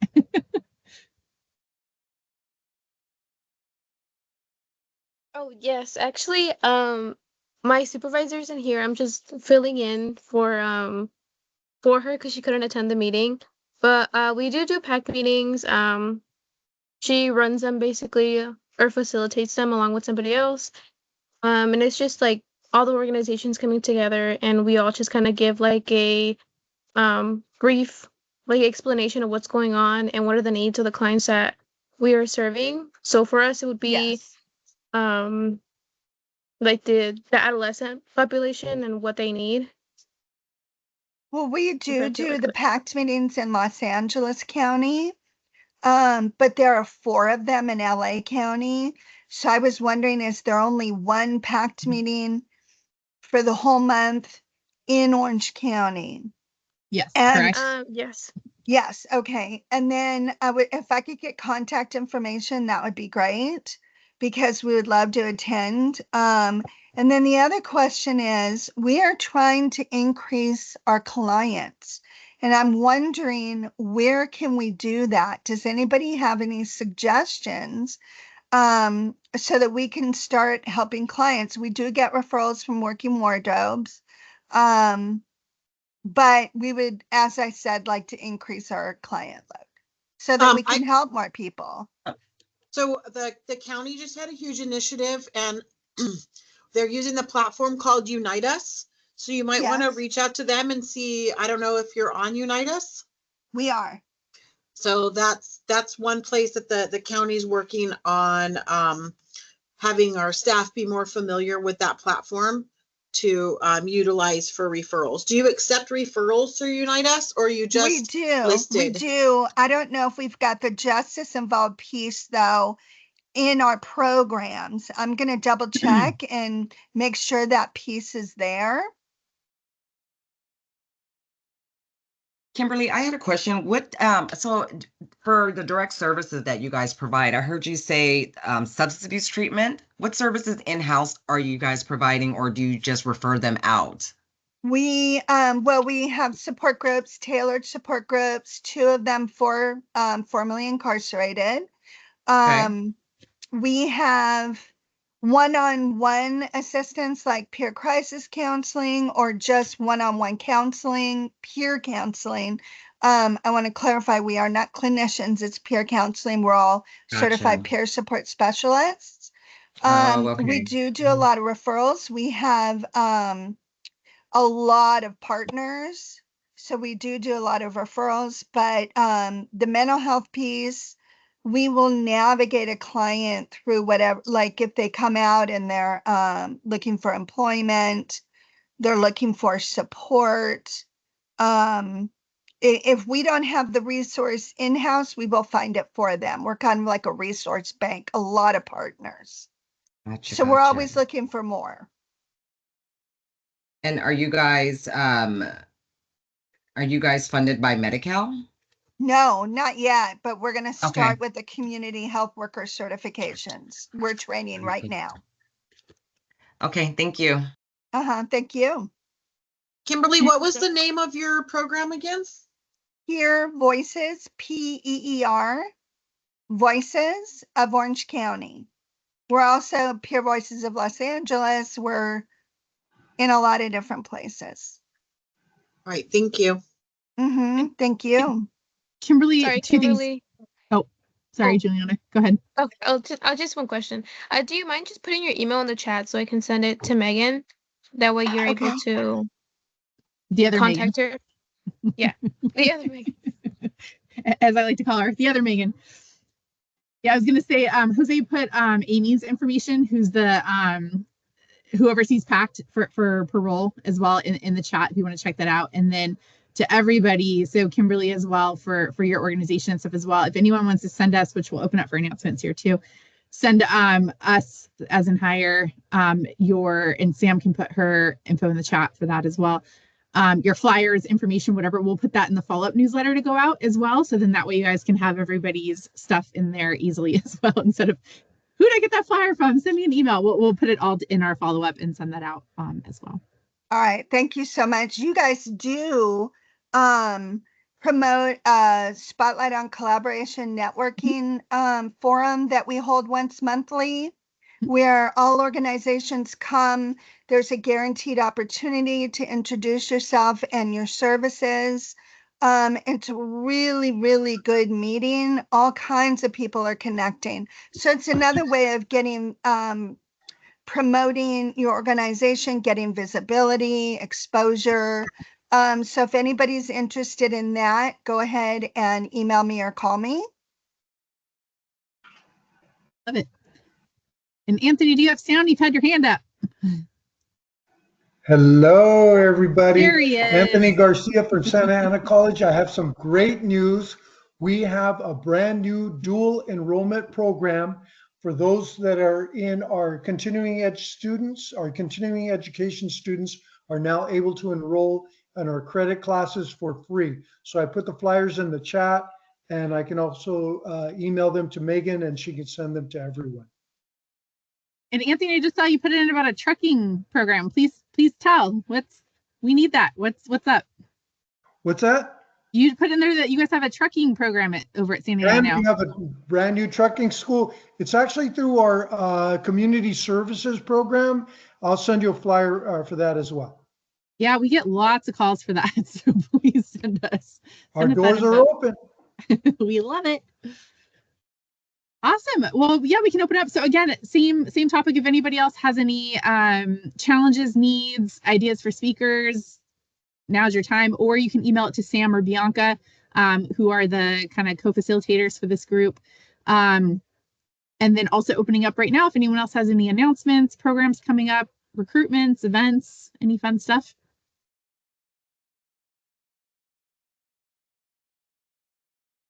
Oh, yes. Actually, my supervisor's in here. I'm just filling in for her because she couldn't attend the meeting. But we do PAC meetings. She runs them basically or facilitates them along with somebody else. And it's just like all the organizations coming together and we all just kind of give like a brief like explanation of what's going on and what are the needs of the clients that we are serving. So for us, it would be like the adolescent population and what they need. Well, we do the PACT meetings in Los Angeles County, but there are 4 of them in LA County. So I was wondering, is there only one PACT meeting for the whole month in Orange County? Yes, and correct. Yes. Yes, okay. And then if I could get contact information, that would be great because we would love to attend. And then the other question is, we are trying to increase our clients. And I'm wondering, where can we do that? Does anybody have any suggestions so that we can start helping clients? We do get referrals from Working Wardrobes. But we would, as I said, like to increase our client load so that we can help more people. So the county just had a huge initiative and they're using the platform called Unite Us. So you might want to reach out to them and see, I don't know if you're on Unite Us. We are. So that's one place that the county's working on having our staff be more familiar with that platform to utilize for referrals. Do you accept referrals through Unite Us or you just listed? We do. I don't know if we've got the justice involved piece though in our programs. I'm going to double check and make sure that piece is there. Kimberly, I had a question. So for the direct services that you guys provide, I heard you say substance abuse treatment. What services in-house are you guys providing, or do you just refer them out? We have support groups, tailored support groups, 2 of them for formerly incarcerated. We have one-on-one assistance like peer crisis counseling or just one-on-one counseling, peer counseling. I want to clarify, we are not clinicians, it's peer counseling. We're all certified peer support specialists. We do a lot of referrals. We have a lot of partners. So we do a lot of referrals, but the mental health piece, we will navigate a client through whatever, like if they come out and they're looking for employment, they're looking for support. If we don't have the resource in-house, we will find it for them. We're kind of like a resource bank, a lot of partners. So we're always looking for more. And are you guys funded by Medi-Cal? No, not yet, but we're going to start with the community health worker certifications. We're training right now. Okay, thank you. Thank you. Kimberly, what was the name of your program again? Peer Voices, PEER, Voices of Orange County. We're also Peer Voices of Los Angeles. We're in a lot of different places. All right, thank you. Thank you. Kimberly, Sorry, 2 Kimberly. things. Oh, Sorry, Juliana, go ahead. Okay, I'll just one question. Do you mind just putting your email in the chat so I can send it to Megan? That way you're able to The other contact Megan. her. Yeah, the other Megan. As I like to call her, the other Megan. Yeah, I was gonna say, Jose put Amy's information, who's the who oversees PACT for parole as well in the chat if you want to check that out. And then to everybody, so Kimberly as well for your organization and stuff as well. If anyone wants to send us, which we'll open up for announcements here too, send us as in H.I.R.E and Sam can put her info in the chat for that as well. Your flyers, information, whatever, we'll put that in the follow-up newsletter to go out as well. So then that way you guys can have everybody's stuff in there easily as well, instead of who did I get that flyer from? Send me an email. We'll put it all in our follow-up and send that out as well. All right. Thank you so much. You guys do promote a Spotlight on Collaboration networking forum that we hold once monthly, where all organizations come. There's a guaranteed opportunity to introduce yourself and your services. It's a really, really good meeting. All kinds of people are connecting. So it's another way of getting, promoting your organization, getting visibility, exposure. So if anybody's interested in that, go ahead and email me or call me. Love it. And Anthony, do you have sound? You've had your hand up. Hello, everybody. There he is. Anthony Garcia from Santa Ana College. I have some great news. We have a brand new dual enrollment program for those that are in our continuing education students are now able to enroll in our credit classes for free. So I put the flyers in the chat, and I can also email them to Megan, and she can send them to everyone. And Anthony, I just saw you put it in about a trucking program. Please tell. We need that. What's up? What's that? You put in there that you guys have a trucking program over at San Diego now. We have a brand new trucking school. It's actually through our community services program. I'll send you a flyer for that as well. Yeah, we get lots of calls for that. So please send us. Our doors are open. We love it. Awesome. Well, yeah, we can open up. So again, same topic. If anybody else has any challenges, needs, ideas for speakers, now's your time. Or you can email it to Sam or Bianca, who are the kind of co-facilitators for this group. And then also opening up right now, if anyone else has any announcements, programs coming up, recruitments, events, any fun stuff.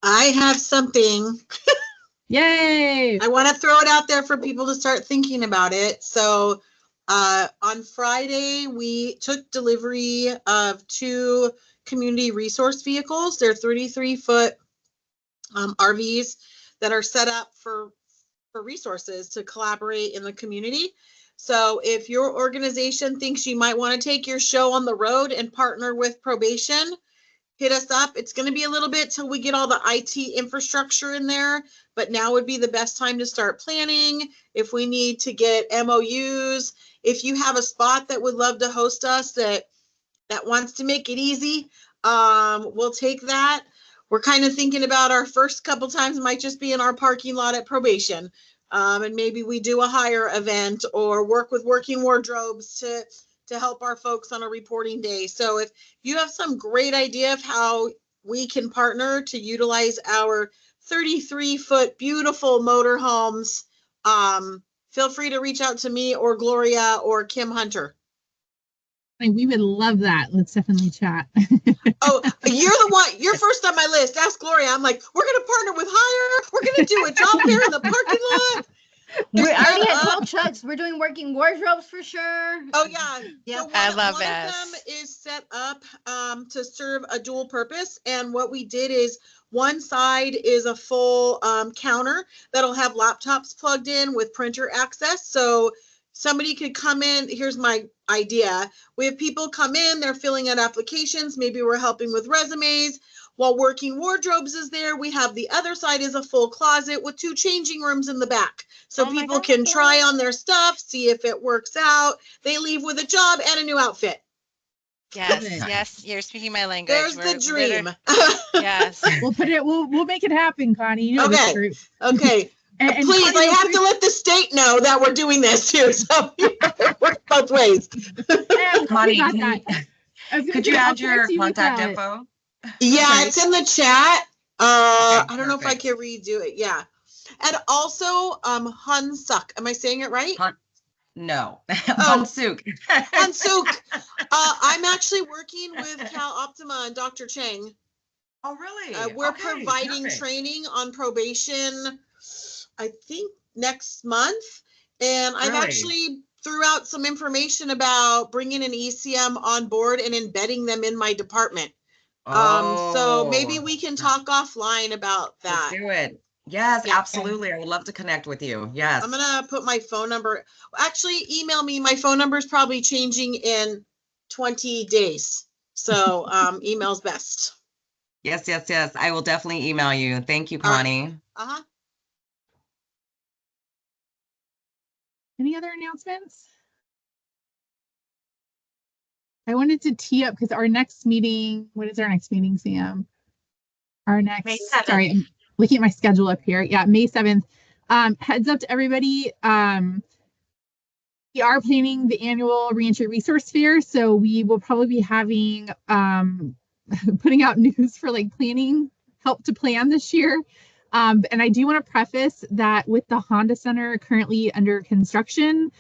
I have something. Yay! I want to throw it out there for people to start thinking about it. So on Friday, we took delivery of 2 community resource vehicles. They're 33-foot RVs that are set up for resources to collaborate in the community. So if your organization thinks you might want to take your show on the road and partner with probation, hit us up. It's going to be a little bit till we get all the IT infrastructure in there, but now would be the best time to start planning. If we need to get MOUs, if you have a spot that would love to host us that wants to make it easy, we'll take that. We're kind of thinking about our first couple times might just be in our parking lot at probation. And maybe we do a H.I.R.E event or work with Working Wardrobes to help our folks on a reporting day. So if you have some great idea of how we can partner to utilize our 33-foot beautiful motorhomes, feel free to reach out to me or Gloria or Kim Hunter. We would love that. Let's definitely chat. Oh, you're the one. You're first on my list. Ask Gloria. I'm like, we're going to partner with H.I.R.E. We're going to do a job fair in the parking lot. We already had 12 trucks. We're doing Working Wardrobes for sure. Oh yeah. So I love one of them is set up to serve a dual purpose. And what we did is one side is a full counter that'll have laptops plugged in with printer access. So somebody could come in. Here's my idea. We have people come in, they're filling out applications. Maybe we're helping with resumes. While Working Wardrobes is there, we have the other side is a full closet with 2 changing rooms in the back. So people can try on their stuff, see if it works out. They leave with a job and a new outfit. Yes, yes, you're speaking my language. There's the dream. Yes. We'll put it. We'll make it happen, Connie. You know this group. Okay. And Please, Connie, I have to let the state know that we're doing this too. So it works both ways. Connie, got that. could you add your contact info? Yeah, it's in the chat. Okay, I don't know if I can redo it. Yeah. And also, Hunsuk. Am I saying it right? No. Hunsuk. Hunsuk. I'm actually working with Cal Optima and Dr. Chang. Oh, really? We're Okay, providing perfect. training on probation, I think next month. And I've Really? actually threw out some information about bringing an ECM on board and embedding them in my department. So maybe we can talk offline about that. Let's do it. Yes, Yeah. absolutely. I would love to connect with you. Yes. I'm gonna put my phone number. Actually, email me. My phone number is probably changing in 20 days. So email's best. Yes, yes, yes. I will definitely email you. Thank you, Connie. Uh-huh. Any other announcements? I wanted to tee up because our next meeting, what is our next meeting, Sam? Our next, May 7th. sorry, I'm looking at my schedule up here. Yeah, May 7th. Heads up to everybody. We are planning the annual Reentry Resource Fair, so we will probably be having putting out news for like planning, help to plan this year. And I do want to preface that with the Honda Center currently under construction,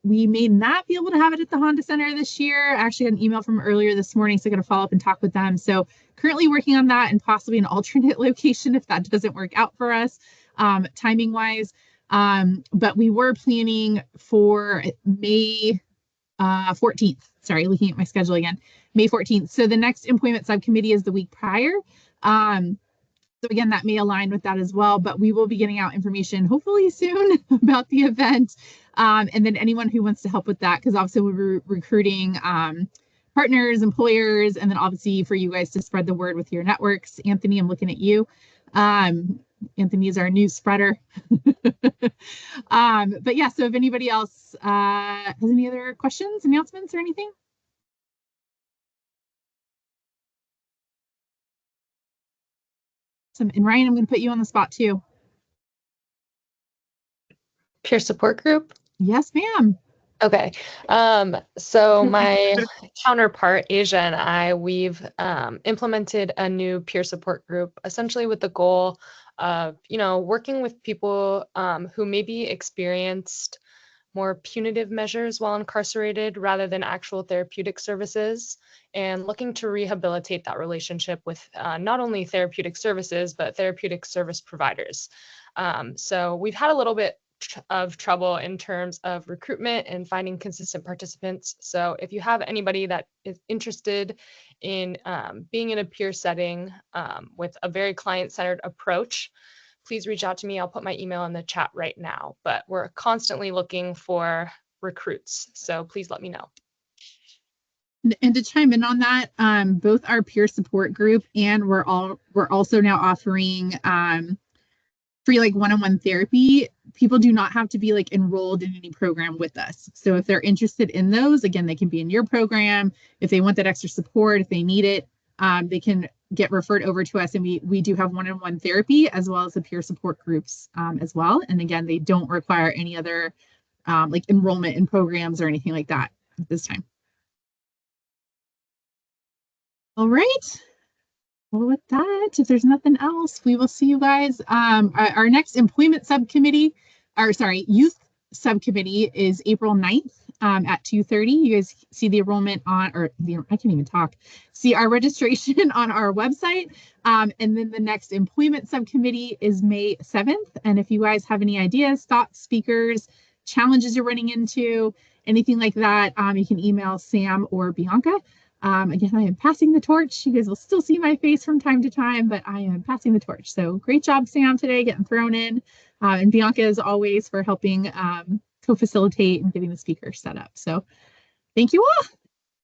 we may not be able to have it at the Honda Center this year. I actually got an email from earlier this morning, so I'm going to follow up and talk with them. So currently working on that and possibly an alternate location if that doesn't work out for us timing wise. But we were planning for May 14th. Sorry, looking at my schedule again, May 14th. So the next employment subcommittee is the week prior. So again, that may align with that as well, but we will be getting out information hopefully soon about the event. And then anyone who wants to help with that, because obviously we're recruiting partners, employers, and then obviously for you guys to spread the word with your networks. Anthony, I'm looking at you. Anthony is our news spreader. But yeah, so if anybody else has any other questions, announcements, or anything? And Ryan, I'm going to put you on the spot too. Peer support group? Yes, ma'am. Okay. So my counterpart, Asia, and we've implemented a new peer support group, essentially with the goal of, working with people who maybe experienced more punitive measures while incarcerated rather than actual therapeutic services, and looking to rehabilitate that relationship with not only therapeutic services, but therapeutic service providers. So we've had a little bit of trouble in terms of recruitment and finding consistent participants. So if you have anybody that is interested in being in a peer setting with a very client-centered approach, please reach out to me. I'll put my email in the chat right now, but we're constantly looking for recruits. So please let me know. And to chime in on that, both our peer support group and we're also now offering free like one-on-one therapy. People do not have to be like enrolled in any program with us. So if they're interested in those, again, they can be in your program. If they want that extra support, if they need it, they can get referred over to us. And we do have one-on-one therapy as well as the peer support groups as well. And again, they don't require any other like enrollment in programs or anything like that at this time. All right. Well, with that, if there's nothing else, we will see you guys. Our next employment subcommittee, youth subcommittee is April 9th at 2:30. You guys see the enrollment on, I can't even talk, see our registration on our website. And then the next employment subcommittee is May 7th. And if you guys have any ideas, thoughts, speakers, challenges you're running into, anything like that, you can email Sam or Bianca. Again, I am passing the torch. You guys will still see my face from time to time, but I am passing the torch. So great job, Sam, today getting thrown in. And Bianca, as always, for helping co-facilitate and getting the speakers set up. So thank you all.